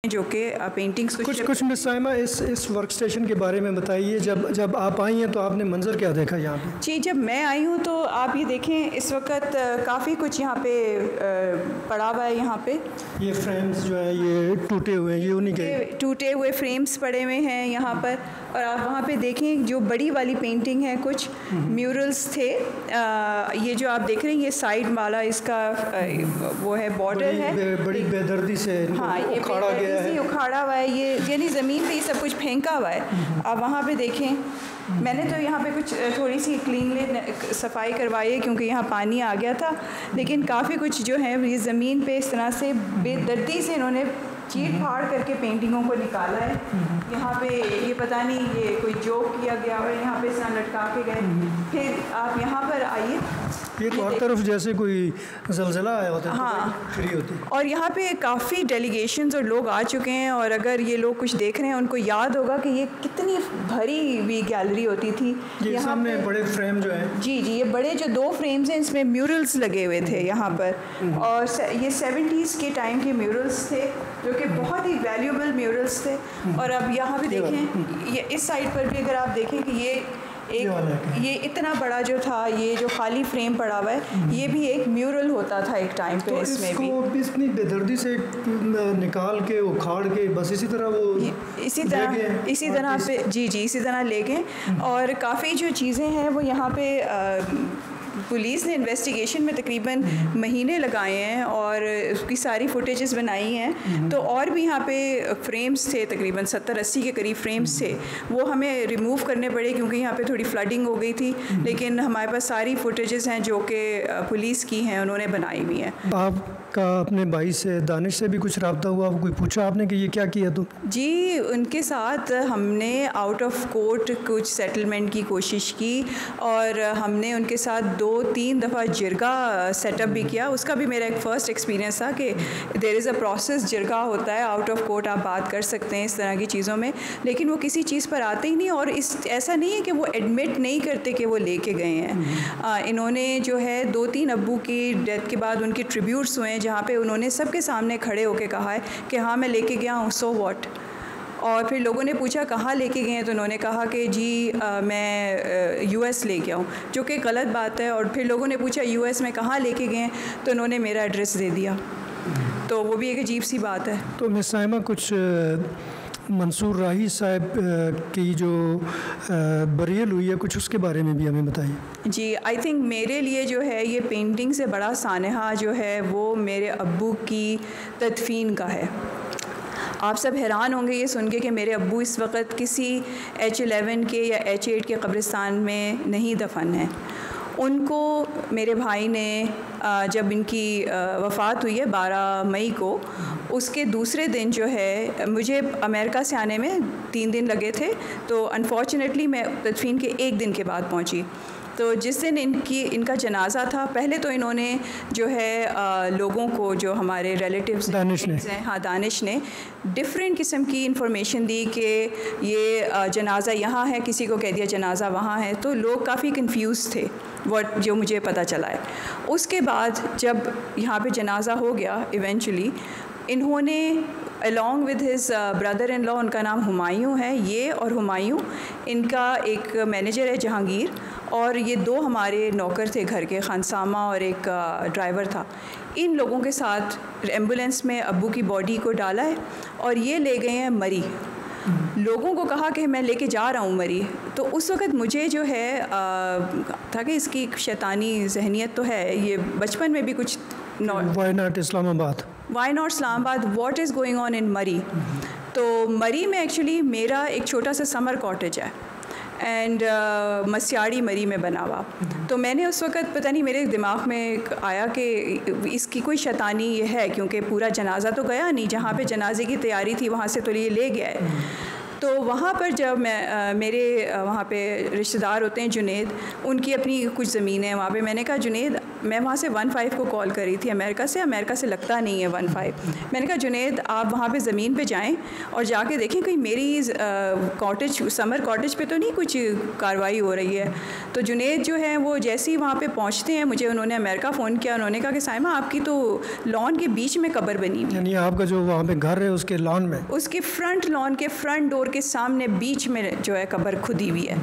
जो कि पेंटिंग्स कुछ मिस साइमा इस वर्क स्टेशन के बारे में बताइए। जब आप आई हैं तो आपने मंजर क्या देखा यहाँ पे? जी, जब मैं आई हूँ तो आप ये देखें इस वक्त काफ़ी कुछ यहाँ पे पड़ा हुआ है। यहाँ पे ये फ्रेम्स जो है ये टूटे हुए हैं, ये उन्हीं के टूटे हुए फ्रेम्स पड़े हुए हैं यहाँ पर। और आप वहाँ पे देखें जो बड़ी वाली पेंटिंग है, कुछ म्यूरल्स थे। ये जो आप देख रहे हैं ये साइड वाला इसका वो है, बॉर्डर है। बड़ी बेदर्दी से हाँ, ये उखाड़ा गया है, उखाड़ा हुआ है ये, यानी ज़मीन पे ये सब कुछ फेंका हुआ है। आप वहाँ पे देखें, मैंने तो यहाँ पे कुछ थोड़ी सी क्लीनली सफाई करवाई है क्योंकि यहाँ पानी आ गया था, लेकिन काफ़ी कुछ जो है ये ज़मीन पे इस तरह से बेदर्दी से इन्होंने चीर फाड़ करके पेंटिंगों को निकाला है। यहाँ पे ये पता नहीं ये कोई जोक किया गया और यहाँ पे इस तरह लटका के गए। फिर आप यहाँ पर आइए, ये तो हर तरफ जैसे कोई ज़लज़ला आया होता है। हाँ, फ्री होती है। और यहाँ पे काफ़ी डेलीगेशंस और लोग आ चुके हैं, और अगर ये लोग कुछ देख रहे हैं उनको याद होगा कि ये कितनी भरी हुई गैलरी होती थी। ये सामने बड़े फ्रेम जो है, जी, ये बड़े जो 2 फ्रेम्स हैं इसमें म्यूरल्स लगे हुए थे यहाँ पर, और ये 70s के टाइम के म्यूरल्स थे जो कि बहुत ही वैल्यूएबल म्यूरल्स थे। और अब यहाँ पे देखें, ये इस साइड पर भी अगर आप देखें कि ये इतना बड़ा जो था, ये जो खाली फ्रेम पड़ा हुआ है, ये भी एक म्यूरल होता था एक टाइम पे। तो इसमें भी इतनी बेदर्दी से निकाल के उखाड़ के बस इसी तरह वो इसी तरह पे इसी तरह ले गए। और काफ़ी जो चीज़ें हैं वो यहाँ पे पुलिस ने इन्वेस्टिगेशन में तकरीबन महीने लगाए हैं और उसकी सारी फुटेजेस बनाई हैं। तो और भी यहाँ पे फ्रेम्स थे, तकरीबन 70-80 के करीब फ्रेम्स थे, वो हमें रिमूव करने पड़े क्योंकि यहाँ पे थोड़ी फ्लडिंग हो गई थी। लेकिन हमारे पास सारी फुटेजेस हैं जो कि पुलिस की हैं, उन्होंने बनाई हुई हैं। आपका अपने भाई से, दानिश से भी कुछ रब्ता हुआ, कोई पूछा आपने कि ये क्या किया? तो जी, उनके साथ हमने आउट ऑफ कोर्ट कुछ सेटलमेंट की कोशिश की और हमने उनके साथ 2-3 दफ़ा जिरगा सेटअप भी किया। उसका भी मेरा एक फ़र्स्ट एक्सपीरियंस था कि देयर इज़ अ प्रोसेस, जिरगा होता है, आउट ऑफ कोर्ट आप बात कर सकते हैं इस तरह की चीज़ों में, लेकिन वो किसी चीज़ पर आते ही नहीं। और ऐसा नहीं है कि वो एडमिट नहीं करते कि वो लेके गए हैं। इन्होंने जो है 2-3 अब्बू की डेथ के बाद उनके ट्रिब्यूट्स हुए हैं जहाँ पे उन्होंने सबके सामने खड़े होकर कहा है कि हाँ मैं लेके गया हूँ, सो व्हाट। और फिर लोगों ने पूछा कहाँ लेके गए हैं, तो उन्होंने कहा कि जी मैं यूएस ले गया हूँ, जो कि गलत बात है। और फिर लोगों ने पूछा यूएस में कहाँ लेके गए हैं, तो उन्होंने मेरा एड्रेस दे दिया। तो वो भी एक अजीब सी बात है। तो मिस साइमा, कुछ मंसूर राही साहब की जो बरियल हुई है, कुछ उसके बारे में भी हमें बताइए। जी, आई थिंक मेरे लिए जो है ये पेंटिंग से बड़ा सानहा जो है वो मेरे अब्बू की तदफीन का है। आप सब हैरान होंगे ये सुन के कि मेरे अब्बू इस वक्त किसी H11 के या H8 के कब्रिस्तान में नहीं दफन हैं। उनको मेरे भाई ने जब इनकी वफ़ात हुई है 12 मई को, उसके दूसरे दिन जो है, मुझे अमेरिका से आने में 3 दिन लगे थे, तो अनफॉर्चुनेटली मैं तदफीन के 1 दिन के बाद पहुंची। तो जिस दिन इनका जनाज़ा था, पहले तो इन्होंने जो है लोगों को, जो हमारे रिलेटिव्स हैं, हाँ दानिश ने डिफरेंट किस्म की इंफॉर्मेशन दी कि ये जनाज़ा यहाँ है, किसी को कह दिया जनाज़ा वहाँ है। तो लोग काफ़ी कंफ्यूज थे जो मुझे पता चला है। उसके बाद जब यहाँ पे जनाज़ा हो गया इवेंचुअली, इन्होंने along with his brother in law, उनका नाम हुमायूं है, ये और हुमायूं, इनका एक मैनेजर है जहांगीर, और ये 2 हमारे नौकर थे घर के, खानसामा और एक ड्राइवर था। इन लोगों के साथ एम्बुलेंस में अब्बू की बॉडी को डाला है और ये ले गए हैं मरी। लोगों को कहा कि मैं लेके जा रहा हूँ मरी। तो उस वक़्त मुझे जो है था कि इसकी शैतानी जहनियत तो है, ये बचपन में भी कुछ why not Islamabad, what is going on in Murree. तो मरी में एक्चुअली मेरा एक छोटा सा समर कॉटेज है एंड मस्याड़ी मरी में बना हुआ। तो मैंने उस वक़्त पता नहीं मेरे दिमाग में आया कि इसकी कोई शैतानी ये है, क्योंकि पूरा जनाज़ा तो गया नहीं, जहाँ पे जनाजे की तैयारी थी वहाँ से तो ये ले गया है। तो वहाँ पर जब मैं मेरे वहाँ पे रिश्तेदार होते हैं जुनेद, उनकी अपनी कुछ ज़मीन है वहाँ पे, मैंने कहा जुनेद मैं वहाँ से 15 को कॉल करी थी अमेरिका से लगता नहीं है 15। मैंने कहा जुनेद आप वहाँ पे ज़मीन पे जाएं और जाके देखें कहीं मेरी कॉटेज समर कॉटेज पे तो नहीं कुछ कार्रवाई हो रही है। तो जुनेद जो है वो जैसे ही वहाँ पे पहुँचते हैं, मुझे उन्होंने अमेरिका फ़ोन किया, उन्होंने कहा कि साइमा आपकी तो लॉन के बीच में कब्र बनी हुई है। यानी आपका जो वहाँ पे घर है उसके लॉन में, उसके फ्रंट लॉन के फ्रंट डोर के सामने बीच में जो है कब्र खुदी हुई है।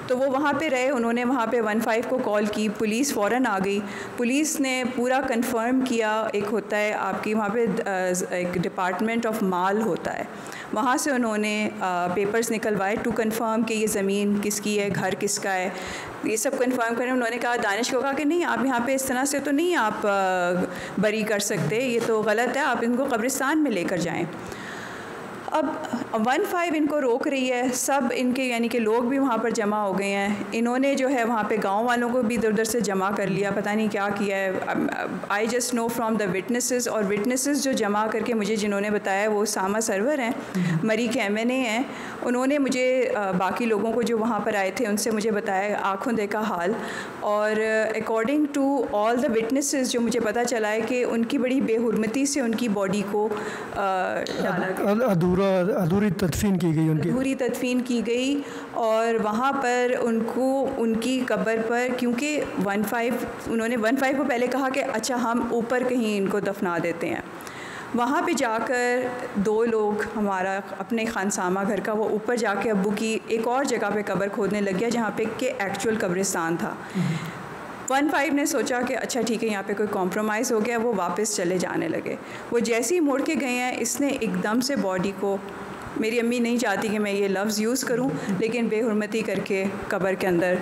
तो वो वहाँ पे रहे, उन्होंने वहाँ पे 15 को कॉल की, पुलिस फ़ौरन आ गई। पुलिस ने पूरा कंफर्म किया, एक होता है आपकी वहाँ पे एक डिपार्टमेंट ऑफ माल होता है, वहाँ से उन्होंने पेपर्स निकलवाए टू कंफर्म कि ये ज़मीन किसकी है, घर किसका है, ये सब कंफर्म करें। उन्होंने कहा, दानिश को कहा कि नहीं आप यहाँ पे इस तरह से तो नहीं आप बरी कर सकते, ये तो गलत है, आप इनको कब्रिस्तान में लेकर जाएं। अब 15 इनको रोक रही है, सब इनके यानी कि लोग भी वहाँ पर जमा हो गए हैं। इन्होंने जो है वहाँ पे गांव वालों को भी इधर उधर से जमा कर लिया, पता नहीं क्या किया है। I just know from the witnesses, और विटनेसेस जो जमा करके मुझे जिन्होंने बताया वो सामा सरवर हैं, मरी के MNA हैं। उन्होंने मुझे बाकी लोगों को जो वहाँ पर आए थे उनसे मुझे बताया आँखों देखा हाल, और according to all the witnesses जो मुझे पता चला है कि उनकी बड़ी बेहुरमती से उनकी बॉडी को अधूरी तदफीन की गई, उनकी अधूरी तदफीन की गई। और वहाँ पर उनको उनकी कब्र पर, क्योंकि 15 उन्होंने 15 को पहले कहा कि अच्छा हम ऊपर कहीं इनको दफना देते हैं। वहाँ पे जाकर 2 लोग हमारा अपने खानसामा घर का, वो ऊपर जाके अब्बू की एक और जगह पे कब्र खोदने लग गया जहाँ पे कि एक्चुअल कब्रिस्तान था। 15 ने सोचा कि अच्छा ठीक है यहाँ पे कोई कॉम्प्रोमाइज़ हो गया, वो वापस चले जाने लगे। वो जैसे ही मुड़ के गए हैं, इसने एकदम से बॉडी को, मेरी अम्मी नहीं चाहती कि मैं ये लफ्ज़ यूज़ करूं, लेकिन बेहुरमती करके कब्र के अंदर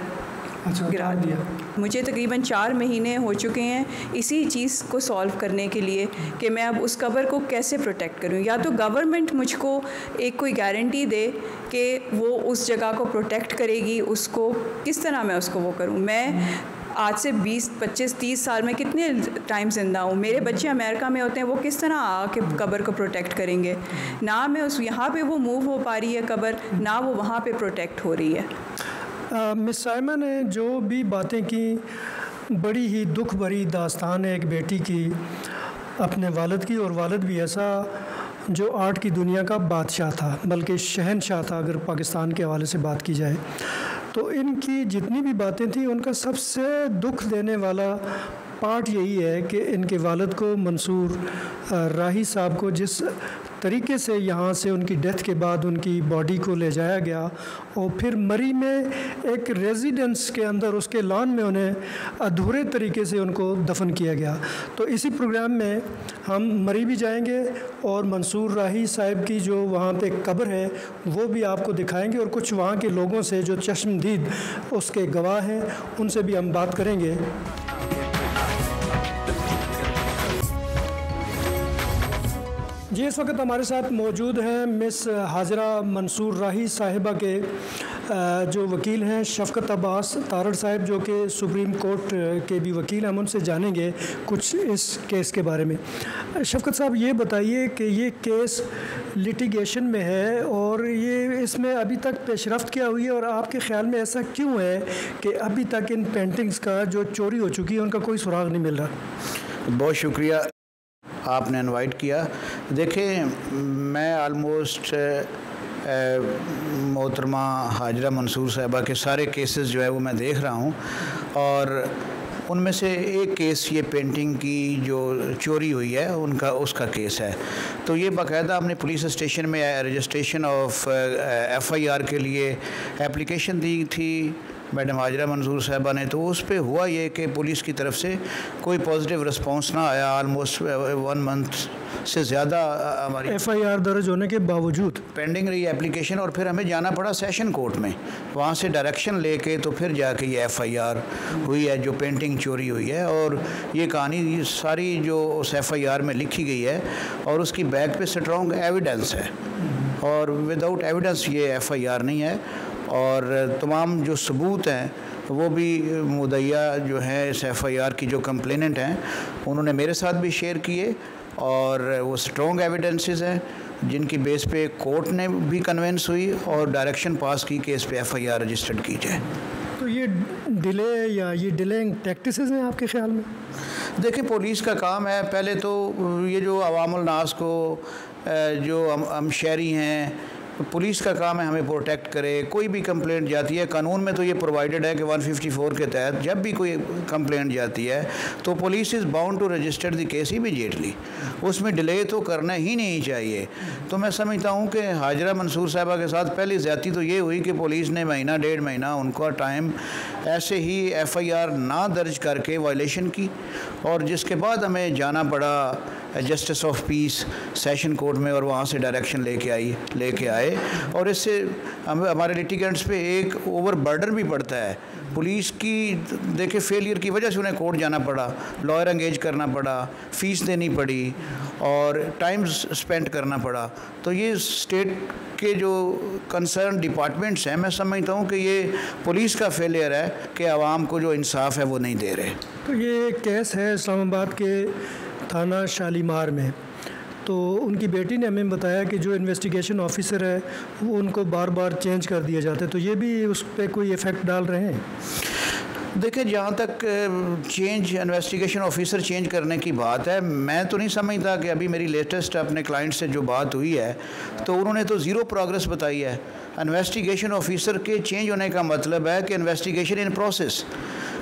गिरा दिया। मुझे तकरीबन 4 महीने हो चुके हैं इसी चीज़ को सॉल्व करने के लिए कि मैं अब उस कब्र को कैसे प्रोटेक्ट करूं। या तो गवर्नमेंट मुझको एक कोई गारंटी दे कि वो उस जगह को प्रोटेक्ट करेगी, उसको किस तरह मैं उसको वो करूं। मैं आज से 20, 25, 30 साल में कितने टाइम ज़िंदा हूँ, मेरे बच्चे अमेरिका में होते हैं, वो किस तरह आके कब्र को प्रोटेक्ट करेंगे। ना मैं उस यहाँ पे वो मूव हो पा रही है कब्र, ना वो वहाँ पे प्रोटेक्ट हो रही है। मिस साइमा ने जो भी बातें की, बड़ी ही दुख भरी दास्तान है एक बेटी की अपने वालिद की, और वालिद भी ऐसा जो आर्ट की दुनिया का बादशाह था, बल्कि शहनशाह था अगर पाकिस्तान के हवाले से बात की जाए। तो इनकी जितनी भी बातें थी, उनका सबसे दुख देने वाला पार्ट यही है कि इनके वालिद को, मंसूर राही साहब को, जिस तरीके से यहाँ से उनकी डेथ के बाद उनकी बॉडी को ले जाया गया और फिर मरी में एक रेजिडेंस के अंदर उसके लॉन में उन्हें अधूरे तरीके से उनको दफन किया गया। तो इसी प्रोग्राम में हम मरी भी जाएंगे और मंसूर राही साहब की जो वहाँ पे कब्र है वो भी आपको दिखाएंगे, और कुछ वहाँ के लोगों से जो चश्मदीद उसके गवाह हैं उनसे भी हम बात करेंगे। जी, इस वक्त हमारे साथ मौजूद हैं मिस हाजरा मंसूर राही साहिबा के जो वकील हैं शफ़क़त अब्बास तारड़ साहब, जो कि सुप्रीम कोर्ट के भी वकील हैं। हम उनसे जानेंगे कुछ इस केस के बारे में। शफ़क़त साहब, ये बताइए कि ये केस लिटिगेशन में है और ये इसमें अभी तक पेशरफ्त क्या हुई है, और आपके ख़्याल में ऐसा क्यों है कि अभी तक इन पेंटिंग्स का जो चोरी हो चुकी है उनका कोई सुराग नहीं मिल रहा? बहुत शुक्रिया आपने इनवाइट किया। देखें, मैं आलमोस्ट मोहतरमा हाजरा मंसूर साहिबा के सारे केसेस जो है वो मैं देख रहा हूँ, और उनमें से एक केस ये पेंटिंग की जो चोरी हुई है उसका केस है। तो ये बाकायदा हमने पुलिस स्टेशन में रजिस्ट्रेशन ऑफ FIR के लिए एप्लीकेशन दी थी मैडम हाजरा मंसूर साहिबा ने। तो उस पर हुआ ये कि पुलिस की तरफ से कोई पॉजिटिव रिस्पांस ना आया। ऑलमोस्ट 1 मंथ से ज़्यादा हमारी FIR दर्ज होने के बावजूद पेंडिंग रही एप्लीकेशन, और फिर हमें जाना पड़ा सेशन कोर्ट में, वहाँ से डायरेक्शन लेके तो फिर जाके ये FIR हुई है जो पेंटिंग चोरी हुई है। और ये कहानी सारी जो उस FIR में लिखी गई है, और उसकी बैक पे स्ट्रॉन्ग एविडेंस है, और विदाउट एविडेंस ये FIR नहीं है। और तमाम जो सबूत हैं वो भी मुद्दइया जो है इस FIR की जो कंप्लेनेंट हैं उन्होंने मेरे साथ भी शेयर किए, और वो स्ट्रॉन्ग एविडेंसेस हैं जिनकी बेस पे कोर्ट ने भी कन्वेंस हुई और डायरेक्शन पास की कि इस पे FIR रजिस्टर्ड की जाए। तो ये डिले या ये डिलेइंग प्रैक्टिसेस हैं आपके ख्याल में? देखिए, पुलिस का काम है पहले तो ये जो अवामुल नास को जो हम शहरी हैं, पुलिस का काम है हमें प्रोटेक्ट करे। कोई भी कंप्लेंट जाती है, कानून में तो ये प्रोवाइडेड है कि 154 के तहत जब भी कोई कंप्लेंट जाती है तो police is bound to register the case immediately, उसमें डिले तो करना ही नहीं चाहिए। तो मैं समझता हूँ कि हाजरा मंसूर साहिबा के साथ पहली ज़्यादती तो ये हुई कि पुलिस ने महीना डेढ़ महीना उनका टाइम ऐसे ही FIR ना दर्ज करके वायलेशन की, और जिसके बाद हमें जाना पड़ा justice of peace session court में और वहाँ से डायरेक्शन लेके आए। और इससे हमारे लिटिगेंट्स पे एक ओवर बर्डन भी पड़ता है पुलिस की। देखिए, फेलियर की वजह से उन्हें कोर्ट जाना पड़ा, लॉयर एंगेज करना पड़ा, फ़ीस देनी पड़ी और टाइम स्पेंड करना पड़ा। तो ये स्टेट के जो कंसर्न डिपार्टमेंट्स हैं, मैं समझता हूँ कि ये पुलिस का फेलियर है कि आवाम को जो इंसाफ है वो नहीं दे रहे। तो ये केस है इस्लामाबाद के थाना शालीमार में, तो उनकी बेटी ने हमें बताया कि जो इन्वेस्टिगेशन ऑफिसर है वो उनको बार बार चेंज कर दिया जाता है, तो ये भी उस पर कोई इफ़ेक्ट डाल रहे हैं? देखिए, जहाँ तक इन्वेस्टिगेशन ऑफिसर चेंज करने की बात है, मैं तो नहीं समझता कि अभी मेरी लेटेस्ट अपने क्लाइंट से जो बात हुई है तो उन्होंने तो ज़ीरो प्रोग्रेस बताई है। इन्वेस्टिगेशन ऑफिसर के चेंज होने का मतलब है कि इन्वेस्टिगेशन इन प्रोसेस।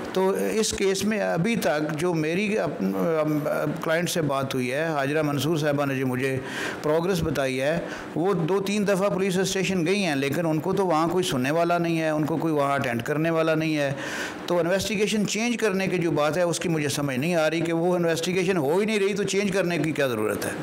तो इस केस में अभी तक जो मेरी क्लाइंट से बात हुई है, हाजरा मंसूर साहिबा ने जो मुझे प्रोग्रेस बताई है, वो 2-3 दफ़ा पुलिस स्टेशन गई हैं, लेकिन उनको तो वहाँ कोई सुनने वाला नहीं है, उनको कोई वहाँ अटेंड करने वाला नहीं है। तो इन्वेस्टिगेशन चेंज करने की जो बात है उसकी मुझे समझ नहीं आ रही कि वो इन्वेस्टिगेशन हो ही नहीं रही तो चेंज करने की क्या ज़रूरत है।